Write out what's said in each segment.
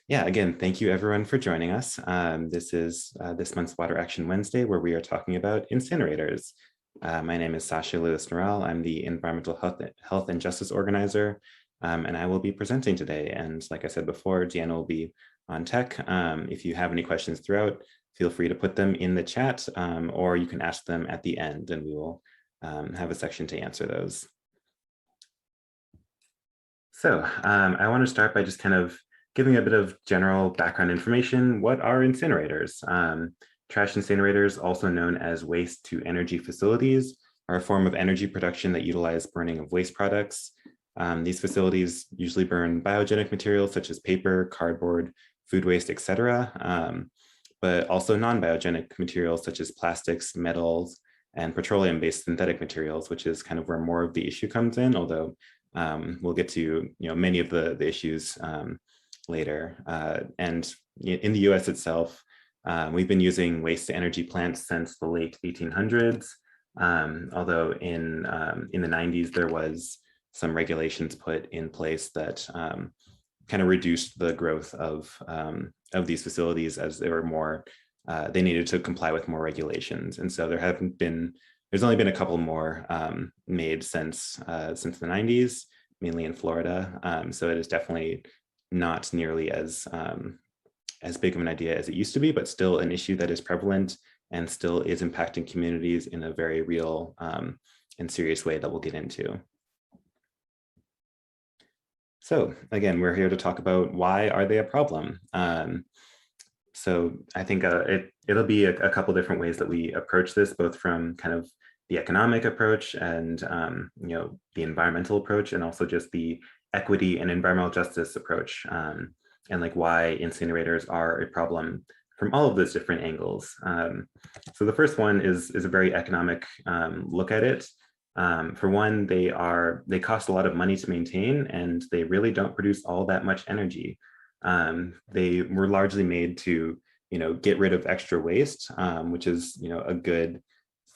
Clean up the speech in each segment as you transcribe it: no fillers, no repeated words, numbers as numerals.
Yeah, again, thank you everyone for joining us. This is this month's Water Action Wednesday, where we are talking about incinerators. My name is Sasha Lewis-Norelle. I'm the Environmental Health and Justice Organizer, and I will be presenting today. And like I said before, Deanna will be on tech. If you have any questions throughout, feel free to put them in the chat, or you can ask them at the end, and we will have a section to answer those. So I want to start by just kind of giving a bit of general background information. What are incinerators? Trash incinerators, also known as waste to energy facilities, are a form of energy production that utilize burning of waste products. These facilities usually burn biogenic materials such as paper, cardboard, food waste, etc., but also non-biogenic materials such as plastics, metals, and petroleum-based synthetic materials, which is kind of where more of the issue comes in, although we'll get to many of the issues later. And in the US itself, we've been using waste to energy plants since the late 1800s, although in the 90s, there was some regulations put in place that kind of reduced the growth of these facilities as they were more, they needed to comply with more regulations. And so there's only been a couple more made since the 90s, mainly in Florida. So it is definitely not nearly as big of an idea as it used to be, but still an issue that is prevalent and still is impacting communities in a very real and serious way that we'll get into. So again, we're here to talk about why are they a problem? So I think it'll be a couple different ways that we approach this, both from kind of the economic approach and the environmental approach, and also just the equity and environmental justice approach, and like why incinerators are a problem from all of those different angles. So the first one is a very economic look at it. For one, they cost a lot of money to maintain, and they really don't produce all that much energy. They were largely made to get rid of extra waste, which is a good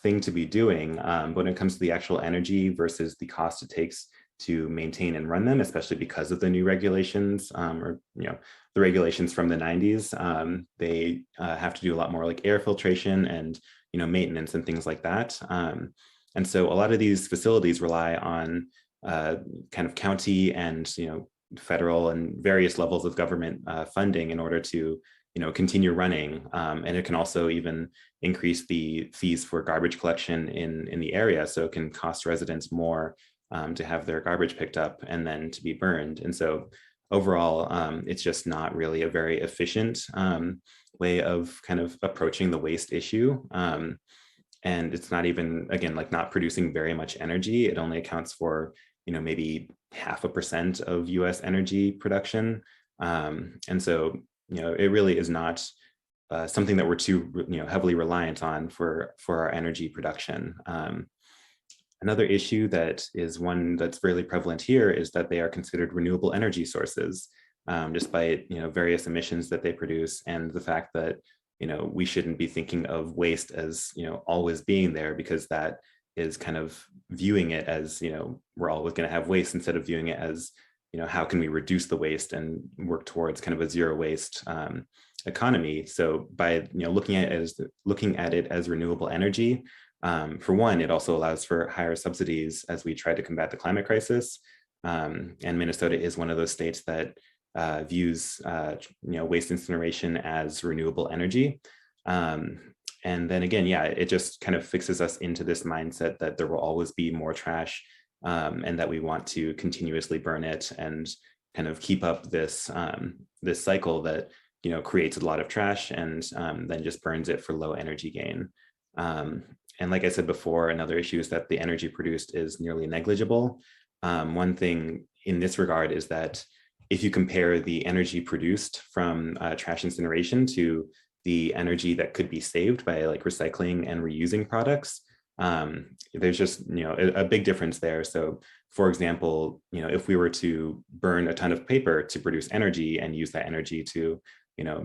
thing to be doing. But when it comes to the actual energy versus the cost it takes to maintain and run them, especially because of the new regulations, or the regulations from the 90s, they have to do a lot more like air filtration and maintenance and things like that. And so a lot of these facilities rely on kind of county and federal and various levels of government funding in order to continue running. And it can also even increase the fees for garbage collection in the area. So it can cost residents more to have their garbage picked up and then to be burned. And so overall, it's just not really a very efficient way of kind of approaching the waste issue. And it's not even, again, like not producing very much energy. It only accounts for maybe 0.5% of US energy production. And so it really is not something that we're too heavily reliant on for our energy production. Another issue that is one that's really prevalent here is that they are considered renewable energy sources, despite various emissions that they produce, and the fact that we shouldn't be thinking of waste as always being there, because that is kind of viewing it as we're always going to have waste, instead of viewing it as how can we reduce the waste and work towards kind of a zero waste economy. So by looking at it as renewable energy, for one, it also allows for higher subsidies as we try to combat the climate crisis. And Minnesota is one of those states that views waste incineration as renewable energy. And then again, yeah, it just kind of fixes us into this mindset that there will always be more trash, and that we want to continuously burn it and kind of keep up this this cycle that creates a lot of trash and then just burns it for low energy gain. And like I said before, another issue is that the energy produced is nearly negligible. One thing in this regard is that if you compare the energy produced from trash incineration to the energy that could be saved by like recycling and reusing products, there's just a big difference there. So for example, if we were to burn a ton of paper to produce energy and use that energy to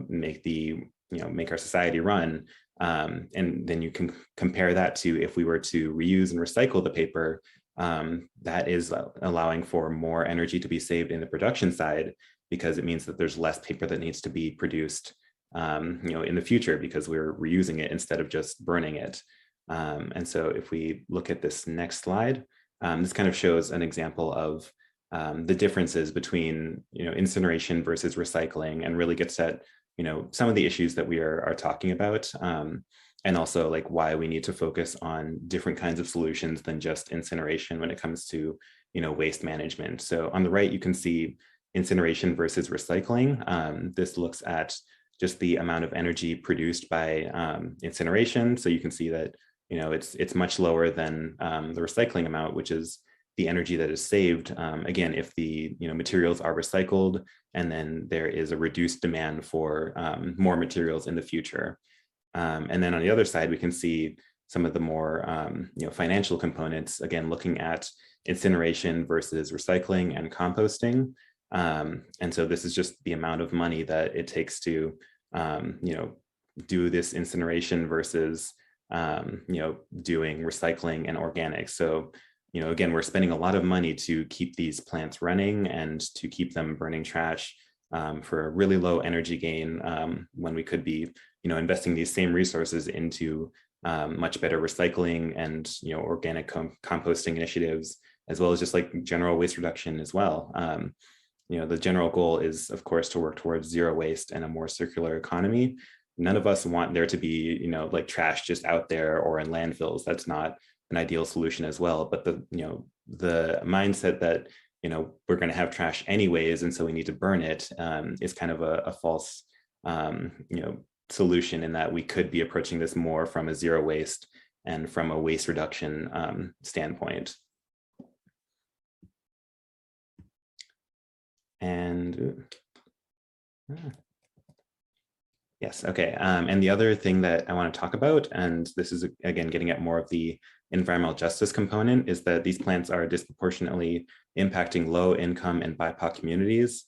make our society run, and then you can compare that to if we were to reuse and recycle the paper, that is allowing for more energy to be saved in the production side. because it means that there's less paper that needs to be produced in the future because we're reusing it instead of just burning it. And so if we look at this next slide, this kind of shows an example of the differences between incineration versus recycling, and really gets at some of the issues that we are talking about, and also like why we need to focus on different kinds of solutions than just incineration when it comes to waste management. So on the right, you can see incineration versus recycling. This looks at just the amount of energy produced by incineration. So you can see that it's much lower than the recycling amount, which is the energy that is saved, again, if the materials are recycled, and then there is a reduced demand for more materials in the future. And then on the other side, we can see some of the more financial components, again, looking at incineration versus recycling and composting. And so this is just the amount of money that it takes to do this incineration versus doing recycling and organics. So again, we're spending a lot of money to keep these plants running and to keep them burning trash for a really low energy gain, when we could be investing these same resources into much better recycling and organic composting initiatives, as well as just like general waste reduction as well. The general goal is, of course, to work towards zero waste and a more circular economy. None of us want there to be like trash just out there or in landfills. That's not an ideal solution as well. But the mindset that we're going to have trash anyways, and so we need to burn it, is kind of a false solution, in that we could be approaching this more from a zero waste and from a waste reduction standpoint. And yes, okay. And the other thing that I want to talk about, and this is again getting at more of the environmental justice component, is that these plants are disproportionately impacting low income and BIPOC communities.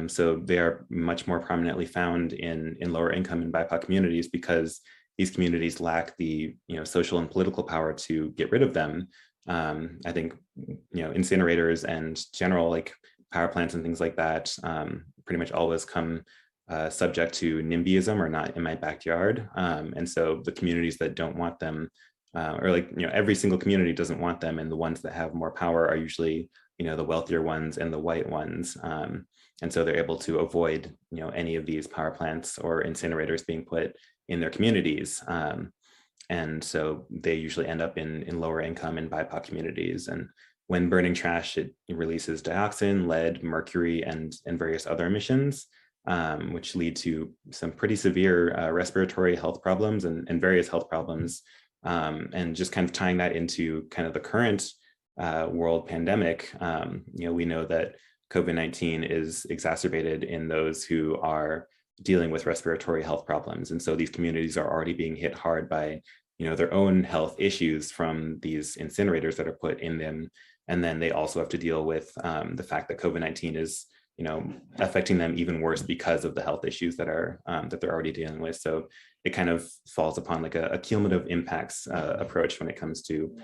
So they are much more prominently found in lower income and BIPOC communities, because these communities lack the social and political power to get rid of them. I think incinerators and general like power plants and things like that pretty much always come subject to NIMBYism, or not in my backyard. And so the communities that don't want them, or like, every single community doesn't want them, and the ones that have more power are usually, the wealthier ones and the white ones. And so they're able to avoid, any of these power plants or incinerators being put in their communities. And so they usually end up in lower income and BIPOC communities. And when burning trash, it releases dioxin, lead, mercury, and various other emissions, which lead to some pretty severe respiratory health problems and various health problems. And just kind of tying that into kind of the current world pandemic, we know that COVID-19 is exacerbated in those who are dealing with respiratory health problems. And so these communities are already being hit hard by their own health issues from these incinerators that are put in them. And then they also have to deal with the fact that COVID-19 is affecting them even worse because of the health issues that are that they're already dealing with. So it kind of falls upon like a cumulative impacts approach when it comes to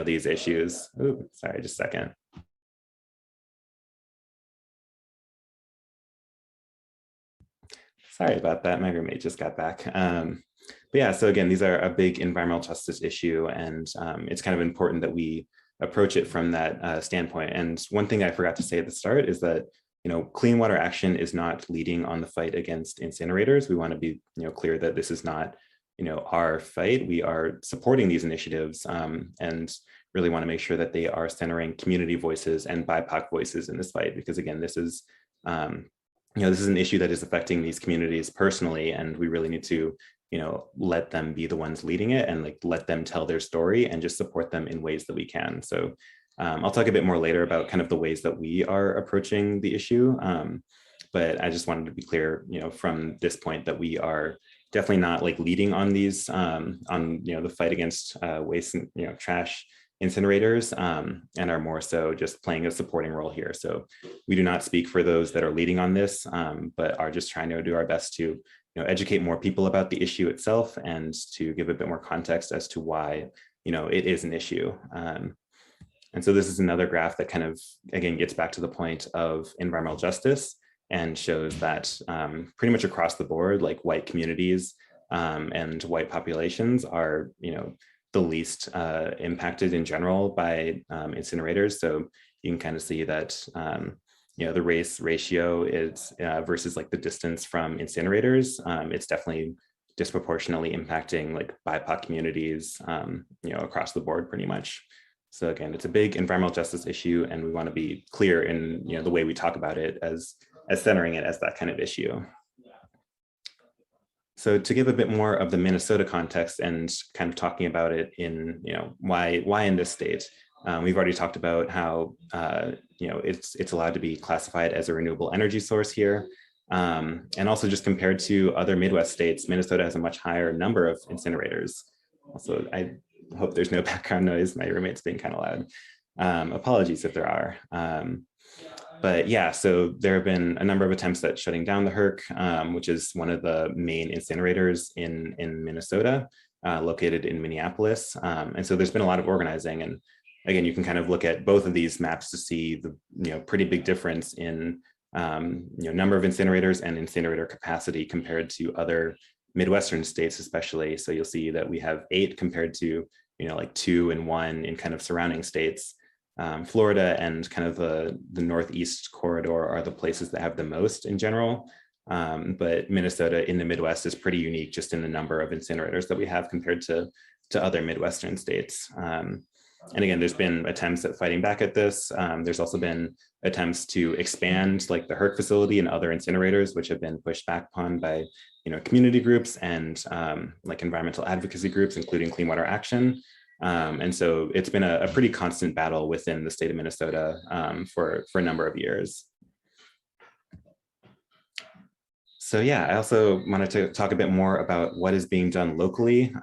these issues. Ooh, sorry, just a second. Sorry about that. My roommate just got back. But yeah, so again, these are a big environmental justice issue, and it's kind of important that we approach it from that standpoint. And one thing I forgot to say at the start is that Clean Water Action is not leading on the fight against incinerators. We want to be clear that this is not our fight. We are supporting these initiatives and really want to make sure that they are centering community voices and BIPOC voices in this fight, because again, this is this is an issue that is affecting these communities personally, and we really need to let them be the ones leading it, and like let them tell their story and just support them in ways that we can. So I'll talk a bit more later about kind of the ways that we are approaching the issue. But I just wanted to be clear, from this point, that we are definitely not like leading on these, on the fight against waste and trash incinerators, and are more so just playing a supporting role here. So we do not speak for those that are leading on this, but are just trying to do our best to educate more people about the issue itself, and to give a bit more context as to why it is an issue. And so this is another graph that kind of, again, gets back to the point of environmental justice. and shows that pretty much across the board, like white communities and white populations are, the least impacted in general by incinerators. So you can kind of see that, the race ratio is versus like the distance from incinerators, it's definitely disproportionately impacting like BIPOC communities, across the board pretty much. So again, it's a big environmental justice issue, and we want to be clear in the way we talk about it as centering it as that kind of issue. So to give a bit more of the Minnesota context and kind of talking about it in, why in this state, we've already talked about how, it's allowed to be classified as a renewable energy source here. And also just compared to other Midwest states, Minnesota has a much higher number of incinerators. Also, I hope there's no background noise. My roommate's being kind of loud. Apologies if there are. But yeah, so there have been a number of attempts at shutting down the HERC, which is one of the main incinerators in Minnesota, located in Minneapolis. And so there's been a lot of organizing. And again, you can kind of look at both of these maps to see the pretty big difference in number of incinerators and incinerator capacity compared to other Midwestern states, especially. So you'll see that we have 8 compared to like 2 and 1 in kind of surrounding states. Florida and kind of the Northeast corridor are the places that have the most in general. But Minnesota in the Midwest is pretty unique just in the number of incinerators that we have compared to other Midwestern states. And again, there's been attempts at fighting back at this. There's also been attempts to expand like the HERC facility and other incinerators, which have been pushed back upon by community groups and like environmental advocacy groups, including Clean Water Action. And so it's been a pretty constant battle within the state of Minnesota for a number of years. So yeah, I also wanted to talk a bit more about what is being done locally.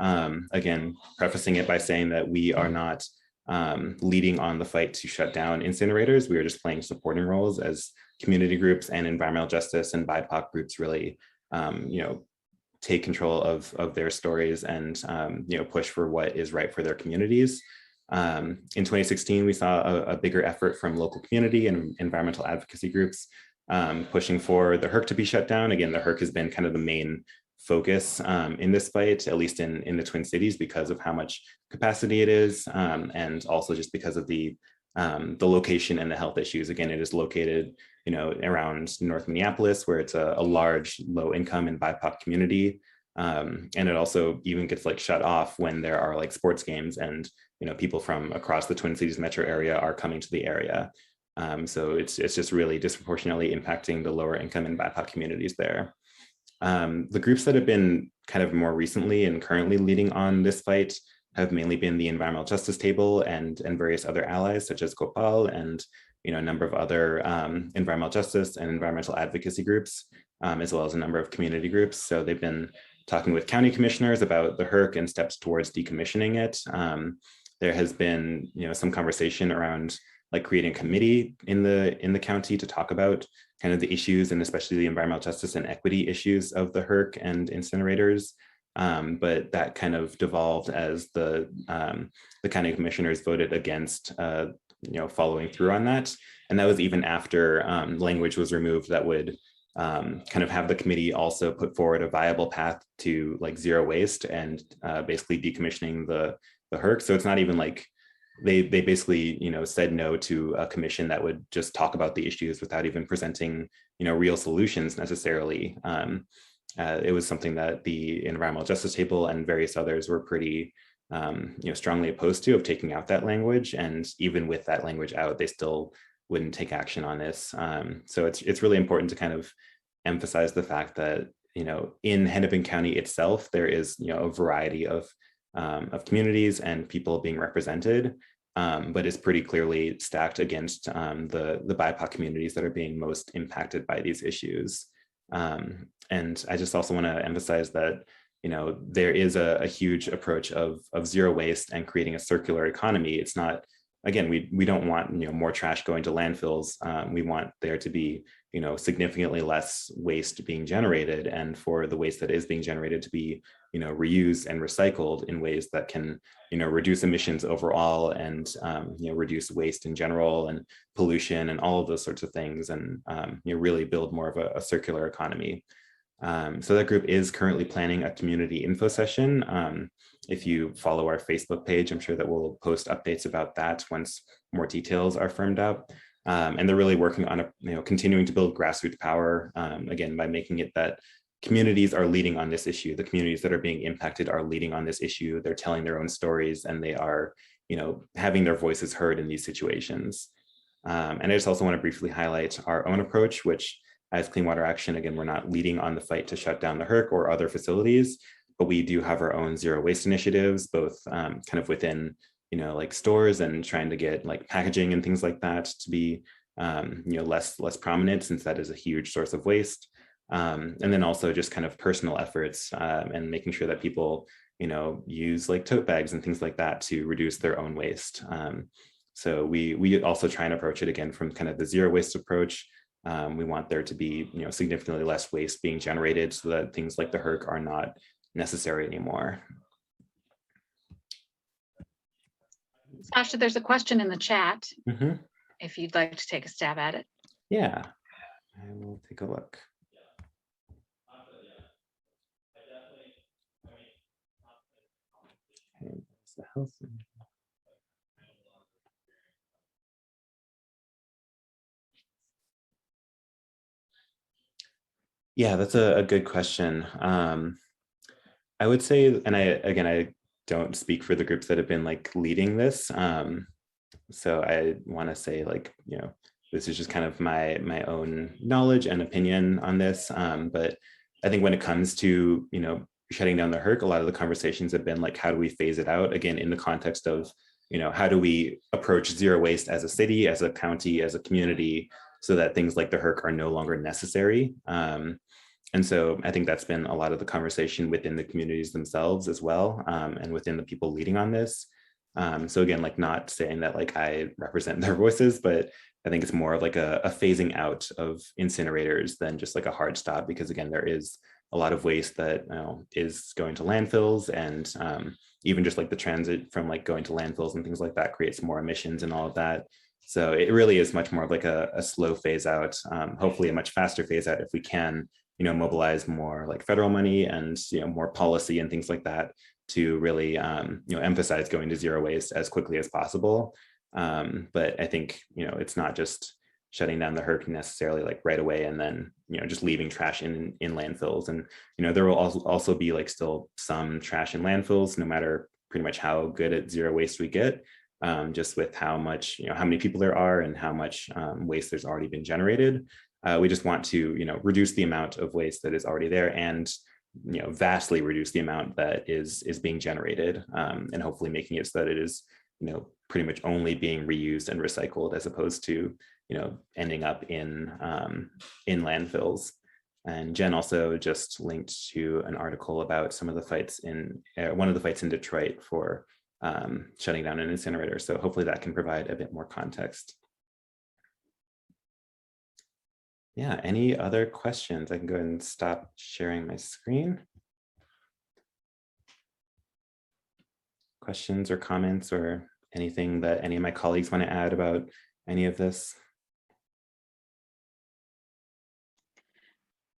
Again, prefacing it by saying that we are not leading on the fight to shut down incinerators. We are just playing supporting roles as community groups and environmental justice and BIPOC groups really, take control of their stories and push for what is right for their communities. In 2016, we saw a bigger effort from local community and environmental advocacy groups pushing for the HERC to be shut down. Again, the HERC has been kind of the main focus in this fight, at least in the Twin Cities, because of how much capacity it is, and also just because of the location and the health issues. Again, it is located around North Minneapolis, where it's a large low income and BIPOC community. And it also even gets like shut off when there are like sports games and people from across the Twin Cities metro area are coming to the area. So it's just really disproportionately impacting the lower income and BIPOC communities there. The groups that have been kind of more recently and currently leading on this fight have mainly been the Environmental Justice Table and various other allies such as COPAL and a number of other environmental justice and environmental advocacy groups, as well as a number of community groups. So they've been talking with county commissioners about the HERC and steps towards decommissioning it. There has been some conversation around like creating a committee in the county to talk about kind of the issues and especially the environmental justice and equity issues of the HERC and incinerators. But that kind of devolved as the county commissioners voted against following through on that. And that was even after language was removed that would kind of have the committee also put forward a viable path to like zero waste and basically decommissioning the HERC. So it's not even like they basically said no to a commission that would just talk about the issues without even presenting real solutions necessarily. It was something that the Environmental Justice Table and various others were pretty strongly opposed to, of taking out that language. And even with that language out, they still wouldn't take action on this. So it's really important to kind of emphasize the fact that in Hennepin County itself, there is a variety of communities and people being represented, but it's pretty clearly stacked against the BIPOC communities that are being most impacted by these issues. And I just also want to emphasize that there is a huge approach of zero waste and creating a circular economy. It's not, again, we don't want more trash going to landfills. We want there to be significantly less waste being generated, and for the waste that is being generated to be reused and recycled in ways that can, reduce emissions overall and, reduce waste in general and pollution and all of those sorts of things, and, really build more of a circular economy. So that group is currently planning a community info session. If you follow our Facebook page, I'm sure that we'll post updates about that once more details are firmed up. And they're really working on continuing to build grassroots power, again, by making it that communities are leading on this issue. The communities that are being impacted are leading on this issue. They're telling their own stories, and they are, having their voices heard in these situations. And I just also want to briefly highlight our own approach, which as Clean Water Action, again, we're not leading on the fight to shut down the HRC or other facilities, but we do have our own zero waste initiatives, both kind of within, like stores and trying to get like packaging and things like that to be, less prominent, since that is a huge source of waste. And then also just kind of personal efforts and making sure that people, use like tote bags and things like that to reduce their own waste. So we also try and approach it again from kind of the zero waste approach. We want there to be, significantly less waste being generated so that things like the HRC are not necessary anymore. Sasha, there's a question in the chat. If you'd like to take a stab at it. Yeah, I will take a look. Okay, the health. Yeah, that's a good question. I would say, and I don't speak for the groups that have been like leading this. So I want to say like, this is just kind of my own knowledge and opinion on this. But I think when it comes to, shutting down the HRC, a lot of the conversations have been like, how do we phase it out? Again, in the context of, how do we approach zero waste as a city, as a county, as a community, so that things like the HRC are no longer necessary. And so I think that's been a lot of the conversation within the communities themselves as well, and within the people leading on this. So again, like not saying that like I represent their voices, but I think it's more of like a phasing out of incinerators than just like a hard stop, because again, there is a lot of waste that is going to landfills, and even just like the transit from like going to landfills and things like that creates more emissions and all of that. So it really is much more of like a slow phase out, hopefully a much faster phase out if we can, mobilize more like federal money and, more policy and things like that to really, emphasize going to zero waste as quickly as possible. But I think, it's not just shutting down the HRC necessarily like right away and then, just leaving trash in landfills. And, there will also be like still some trash in landfills, no matter pretty much how good at zero waste we get, just with how much, how many people there are and how much waste there's already been generated. We just want to, reduce the amount of waste that is already there, and, vastly reduce the amount that is being generated, and hopefully making it so that it is, pretty much only being reused and recycled, as opposed to, ending up in landfills. And Jen also just linked to an article about some of the fights in one of the fights in Detroit for shutting down an incinerator. So hopefully that can provide a bit more context. Yeah, any other questions? I can go ahead and stop sharing my screen. Questions or comments or anything that any of my colleagues want to add about any of this?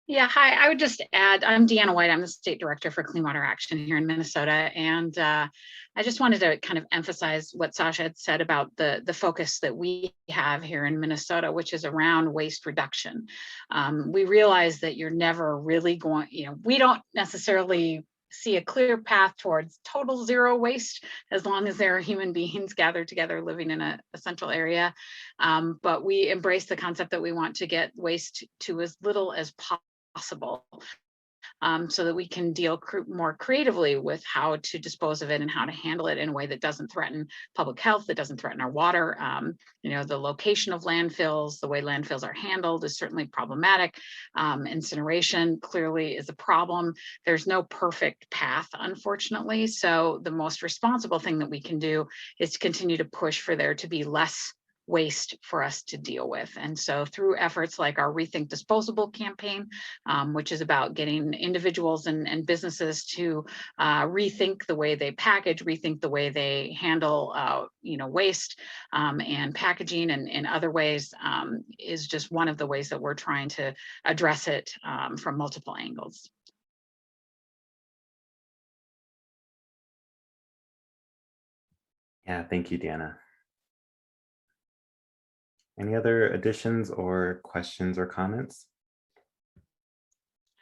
Yeah, hi, I would just add, I'm Deanna White, I'm the State Director for Clean Water Action here in Minnesota. And I just wanted to kind of emphasize what Sasha had said about the focus that we have here in Minnesota, which is around waste reduction. We realize that you're never really going, we don't necessarily see a clear path towards total zero waste as long as there are human beings gathered together living in a central area. But we embrace the concept that we want to get waste to as little as possible, so that we can deal more creatively with how to dispose of it and how to handle it in a way that doesn't threaten public health, that doesn't threaten our water. The location of landfills, the way landfills are handled is certainly problematic. Incineration clearly is a problem. There's no perfect path, unfortunately. So the most responsible thing that we can do is to continue to push for there to be less waste for us to deal with. And so through efforts like our Rethink Disposable campaign, which is about getting individuals and businesses to rethink the way they package, rethink the way they handle waste and packaging and other ways, is just one of the ways that we're trying to address it from multiple angles. Yeah, thank you, Deanna. Any other additions or questions or comments?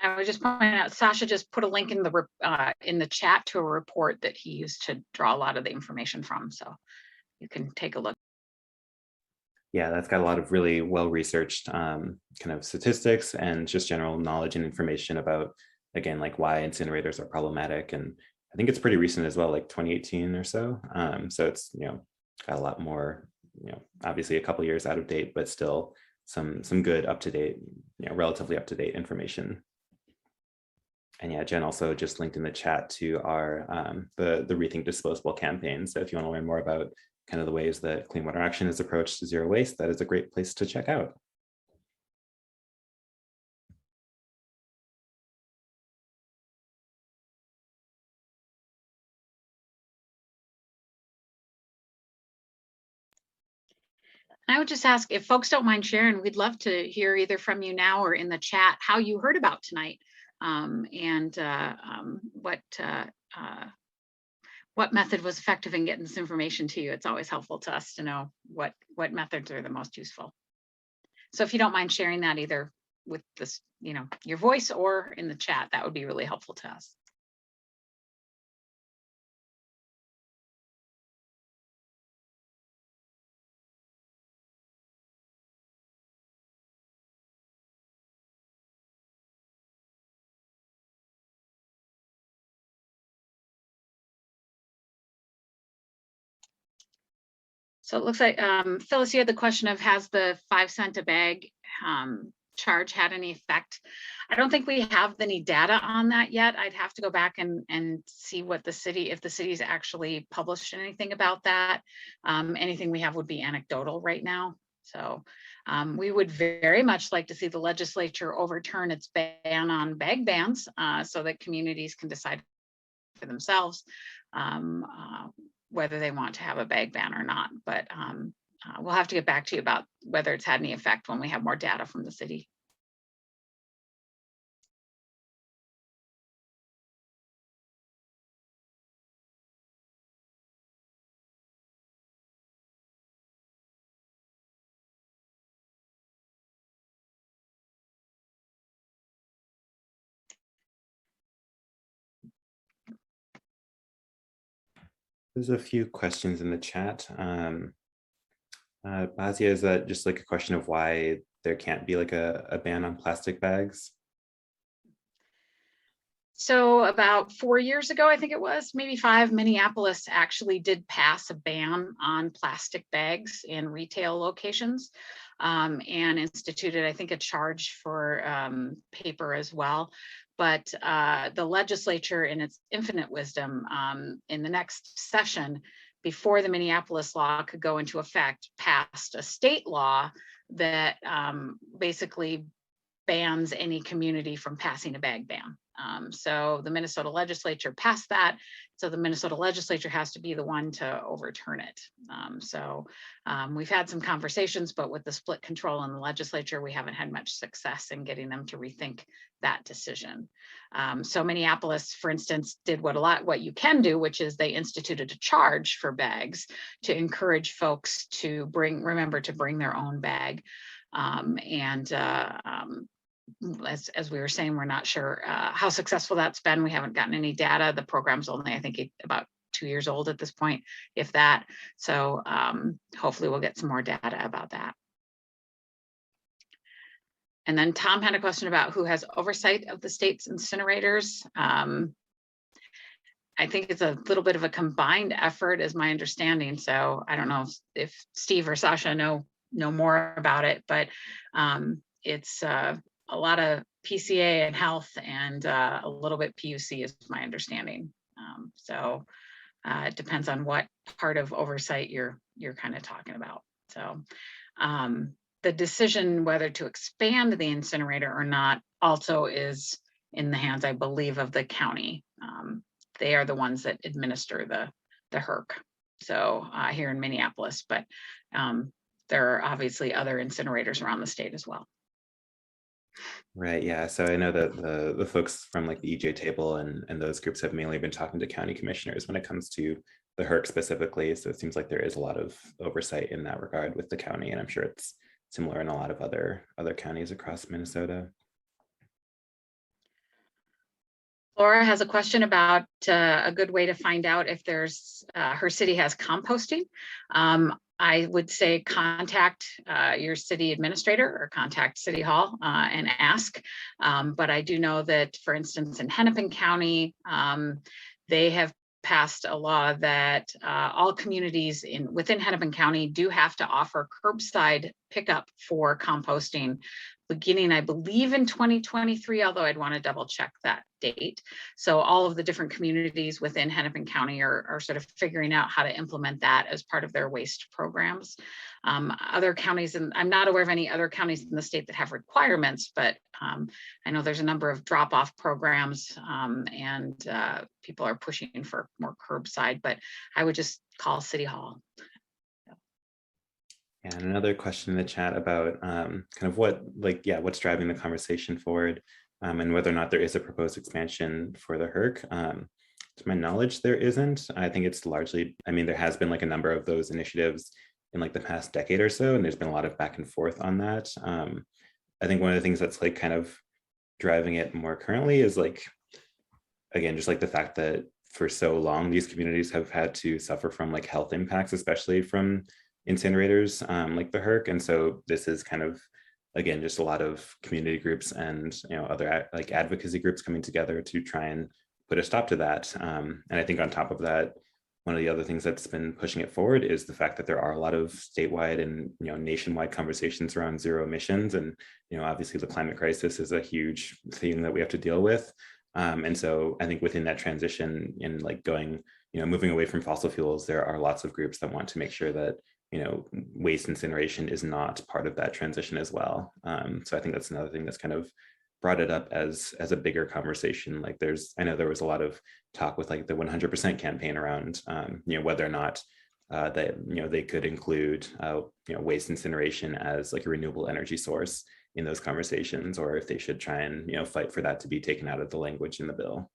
I would just point out, Sasha just put a link in the chat to a report that he used to draw a lot of the information from, so you can take a look. Yeah, that's got a lot of really well-researched kind of statistics and just general knowledge and information about, again, like why incinerators are problematic. And I think it's pretty recent as well, like 2018 or so. So it's, got a lot more, obviously a couple years out of date, but still some good up-to-date, relatively up-to-date information. And yeah, Jen also just linked in the chat to our the Rethink Disposable campaign. So if you want to learn more about kind of the ways that Clean Water Action has approached zero waste, that is a great place to check out. I would just ask if folks don't mind sharing, we'd love to hear either from you now or in the chat how you heard about tonight, and what method was effective in getting this information to you. It's always helpful to us to know what methods are the most useful. So if you don't mind sharing that either with this, your voice or in the chat, that would be really helpful to us. So it looks like, Phyllis, you had the question of, has the 5 cent a bag charge had any effect? I don't think we have any data on that yet. I'd have to go back and see what if the city's actually published anything about that. Anything we have would be anecdotal right now. So we would very much like to see the legislature overturn its ban on bag bans so that communities can decide for themselves whether they want to have a bag ban or not. But we'll have to get back to you about whether it's had any effect when we have more data from the city. There's a few questions in the chat. Bazia, is that just like a question of why there can't be like a ban on plastic bags? So about 4 years ago, I think it was, maybe 5, Minneapolis actually did pass a ban on plastic bags in retail locations and instituted, I think, a charge for paper as well. But the legislature, in its infinite wisdom, in the next session, before the Minneapolis law could go into effect, passed a state law that basically bans any community from passing a bag ban. So the Minnesota legislature passed that. So the Minnesota legislature has to be the one to overturn it. We've had some conversations, but with the split control in the legislature, we haven't had much success in getting them to rethink that decision. So Minneapolis, for instance, did what you can do, which is they instituted a charge for bags to encourage folks to remember to bring their own bag. As we were saying, we're not sure how successful that's been. We haven't gotten any data. The program's only, I think, about 2 years old at this point, if that. So hopefully we'll get some more data about that. And then Tom had a question about who has oversight of the state's incinerators. I think it's a little bit of a combined effort, is my understanding. So I don't know if Steve or Sasha know more about it, but it's a lot of PCA and health and a little bit PUC is my understanding. It depends on what part of oversight you're kind of talking about. So the decision whether to expand the incinerator or not also is in the hands, I believe, of the county. They are the ones that administer the HERC. So here in Minneapolis, but there are obviously other incinerators around the state as well. Right. Yeah. So I know that the folks from like the EJ table and those groups have mainly been talking to county commissioners when it comes to the HERC specifically. So it seems like there is a lot of oversight in that regard with the county, and I'm sure it's similar in a lot of other counties across Minnesota. Laura has a question about a good way to find out if there's her city has composting. I would say contact your city administrator or contact City Hall and ask. But I do know that, for instance, in Hennepin County, they have passed a law that all communities within Hennepin County do have to offer curbside pickup for composting beginning, I believe, in 2023, although I'd want to double check that date. So all of the different communities within Hennepin County are sort of figuring out how to implement that as part of their waste programs. Other counties, and I'm not aware of any other counties in the state that have requirements, but I know there's a number of drop-off programs and people are pushing for more curbside, but I would just call City Hall. And another question in the chat about kind of what's driving the conversation forward and whether or not there is a proposed expansion for the HERC. To my knowledge, there isn't. I think it's largely, I mean, there has been like a number of those initiatives in like the past decade or so, and there's been a lot of back and forth on that. I think one of the things that's like kind of driving it more currently is like, again, just like the fact that for so long, these communities have had to suffer from like health impacts, especially from incinerators like the HERC. And so this is kind of, again, just a lot of community groups and other like advocacy groups coming together to try and put a stop to that. And I think on top of that, one of the other things that's been pushing it forward is the fact that there are a lot of statewide and nationwide conversations around zero emissions. And obviously the climate crisis is a huge theme that we have to deal with. And so I think within that transition in like going, moving away from fossil fuels, there are lots of groups that want to make sure that waste incineration is not part of that transition as well. So I think that's another thing that's kind of brought it up as a bigger conversation. Like I know there was a lot of talk with like the 100% campaign around, whether or not that, they could include, waste incineration as like a renewable energy source in those conversations, or if they should try and, fight for that to be taken out of the language in the bill.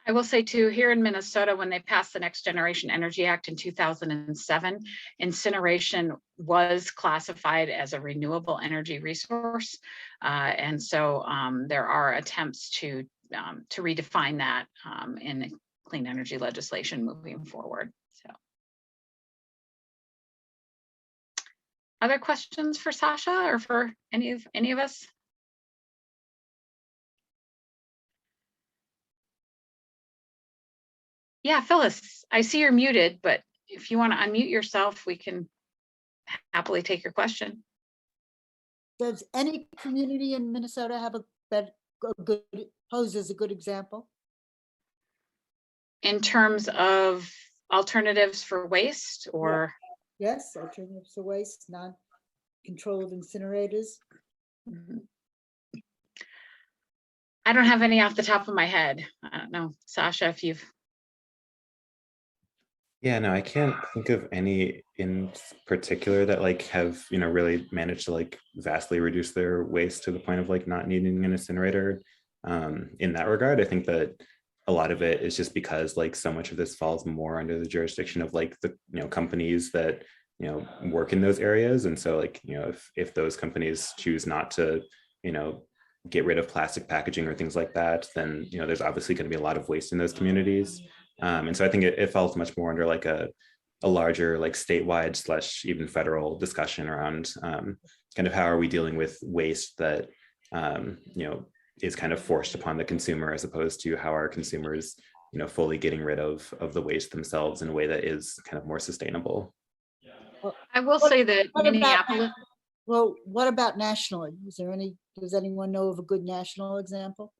I will say too, here in Minnesota, when they passed the Next Generation Energy Act in 2007, incineration was classified as a renewable energy resource. And so there are attempts to redefine that in clean energy legislation moving forward. So, other questions for Sasha or for any of us? Yeah, Phyllis, I see you're muted, but if you want to unmute yourself, we can happily take your question. Does any community in Minnesota have poses a good example? In terms of alternatives for waste or? Yes, alternatives to waste, non-controlled incinerators. Mm-hmm. I don't have any off the top of my head. I don't know, Sasha, if you've. Yeah, no, I can't think of any in particular that like have, really managed to like vastly reduce their waste to the point of like not needing an incinerator. In that regard, I think that a lot of it is just because like so much of this falls more under the jurisdiction of like the, companies that, work in those areas. And so like, if those companies choose not to, get rid of plastic packaging or things like that, then, there's obviously going to be a lot of waste in those communities. And so I think it falls much more under like a larger like statewide / even federal discussion around kind of how are we dealing with waste that is kind of forced upon the consumer, as opposed to how are consumers fully getting rid of the waste themselves in a way that is kind of more sustainable. I will say that Minneapolis. What about nationally? Does anyone know of a good national example?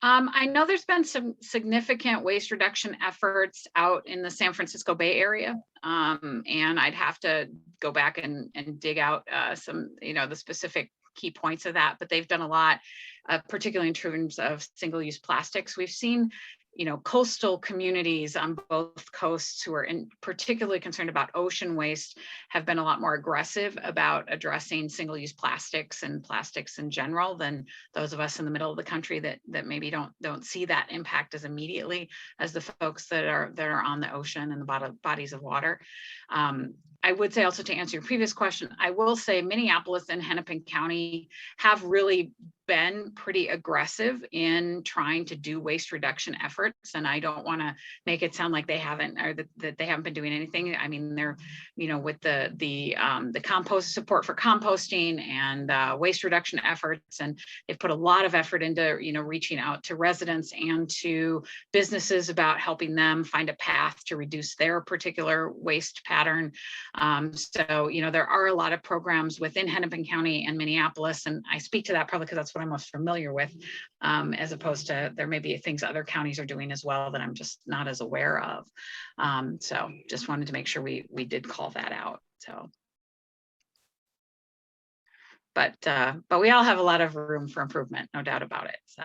I know there's been some significant waste reduction efforts out in the San Francisco Bay Area. And I'd have to go back and dig out some, the specific key points of that, but they've done a lot, particularly in terms of single-use plastics. We've seen coastal communities on both coasts who are particularly concerned about ocean waste have been a lot more aggressive about addressing single-use plastics and plastics in general than those of us in the middle of the country that maybe don't see that impact as immediately as the folks that are on the ocean and the bodies of water. I would say also, to answer your previous question, I will say Minneapolis and Hennepin County have really been pretty aggressive in trying to do waste reduction efforts. And I don't want to make it sound like they haven't, or that they haven't been doing anything. I mean, they're, with the compost support for composting and waste reduction efforts. And they've put a lot of effort into, reaching out to residents and to businesses about helping them find a path to reduce their particular waste pattern. So, there are a lot of programs within Hennepin County and Minneapolis, and I speak to that probably because that's what I'm most familiar with, as opposed to there may be things other counties are doing as well that I'm just not as aware of. So just wanted to make sure we did call that out. So, but we all have a lot of room for improvement, no doubt about it. So.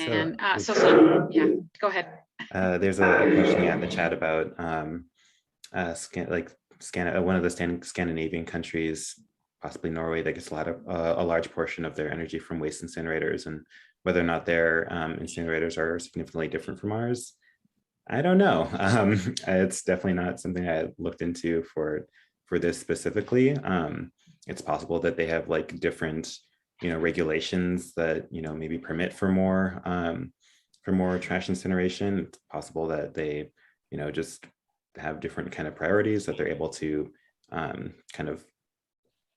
And yeah, go ahead. There's a question in the chat about one of the Scandinavian countries, possibly Norway, that gets a large portion of their energy from waste incinerators, and whether or not their incinerators are significantly different from ours. I don't know. It's definitely not something I looked into for this specifically. It's possible that they have like different regulations that maybe permit for more trash incineration. It's possible that they just have different kind of priorities, that they're able to kind of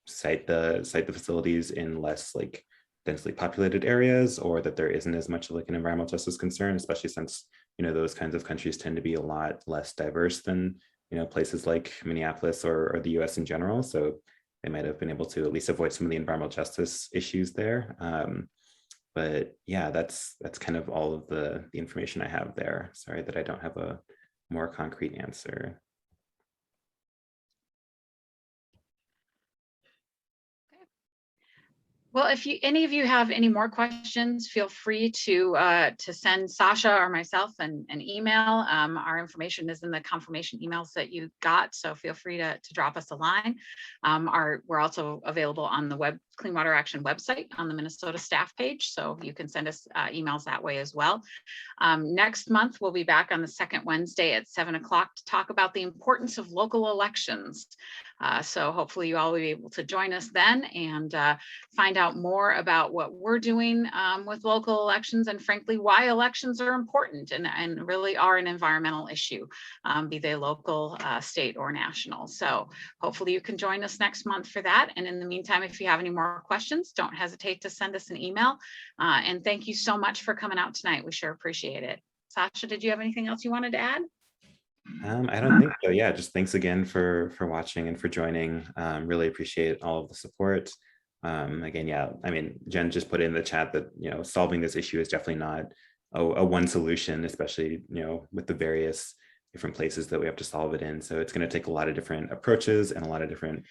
site the facilities in less like densely populated areas, or that there isn't as much like an environmental justice concern, especially since those kinds of countries tend to be a lot less diverse than places like Minneapolis or the US in general. So they might have been able to at least avoid some of the environmental justice issues there. But yeah, that's kind of all of the information I have there. Sorry that I don't have a more concrete answer. Well, if any of you have any more questions, feel free to send Sasha or myself an email. Our information is in the confirmation emails that you got, so feel free to drop us a line. We're also available on the Clean Water Action website on the Minnesota staff page, so you can send us emails that way as well. Next month, we'll be back on the second Wednesday at 7 o'clock to talk about the importance of local elections. So hopefully you all will be able to join us then and find out more about what we're doing with local elections, and frankly, why elections are important and really are an environmental issue, be they local, state, or national. So hopefully you can join us next month for that. And in the meantime, if you have any more questions, don't hesitate to send us an email. And thank you so much for coming out tonight. We sure appreciate it. Sasha, did you have anything else you wanted to add? I don't think so. Yeah, just thanks again for watching and for joining. Really appreciate all of the support. Again, yeah, I mean, Jen just put in the chat that solving this issue is definitely not a one solution, especially with the various different places that we have to solve it in. So it's going to take a lot of different approaches and a lot of different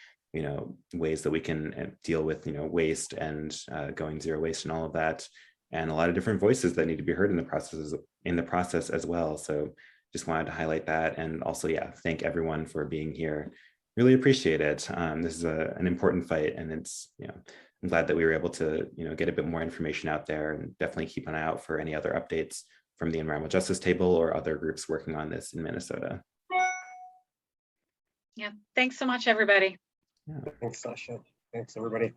ways that we can deal with waste and going zero waste and all of that, and a lot of different voices that need to be heard in the process as well. So just wanted to highlight that, and also, yeah, thank everyone for being here. Really appreciate it. This is an important fight, and it's I'm glad that we were able to get a bit more information out there, and definitely keep an eye out for any other updates from the Environmental Justice Table or other groups working on this in Minnesota. Yeah, thanks so much, everybody. Yeah. Thanks, Sasha. Thanks, everybody.